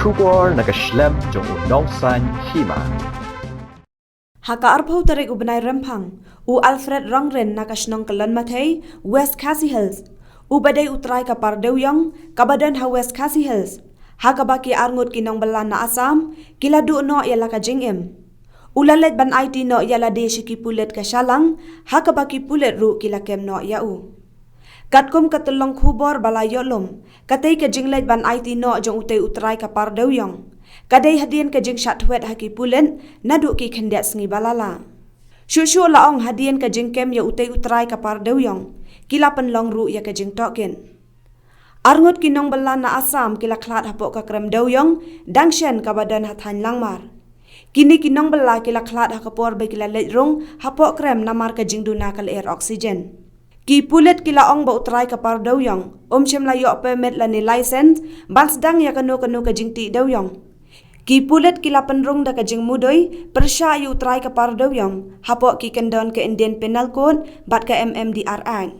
Shubor nakaslem jong unongsan hima. Haka arpau tarik ubenai rempang, u Alfred Rongren nakasnong kelon mathei, West Khasi Hills, u badai utrai kapar Dewyong, kabadan ha West Khasi Hills, haka baki arngut kinong belan na Assam, kila du no yala ka jingim. Ulalet ban IT no yala de shiki pulet ka shalang, haka baki pulet ru kila kem no yau. Katkum katulong khubor bala yolum, katay ka jinglet ban IT no jong utay utrai kapar Dewyong. Kadai hadian ka jing shatwet haki pulen, nadu ki kendet sengi balala. Shushu laong hadian ka jing kem ya utay utrai kapar Dewyong, kila penlong ru ya ka jing tokin. Arngut kinong belan na Assam kila klat hapok ka krem Dewyong, dangshen kabadan hathan langmar. Kini kinong bela kila klat hakapor be kila letrung hapok krem namar ka jing duna kal air oksigen. Ki pulet kila ong ba utrai kapar Dewyong, shem la yok permit la ni license, ban sedang ya kanu ka jing ti Dewyong. Ki pulet kila penrung da ka jing mudoi, persya yu utrai kapar Dewyong, hapok ki kendon ke Indian Penal Code, bat ka MMDRI.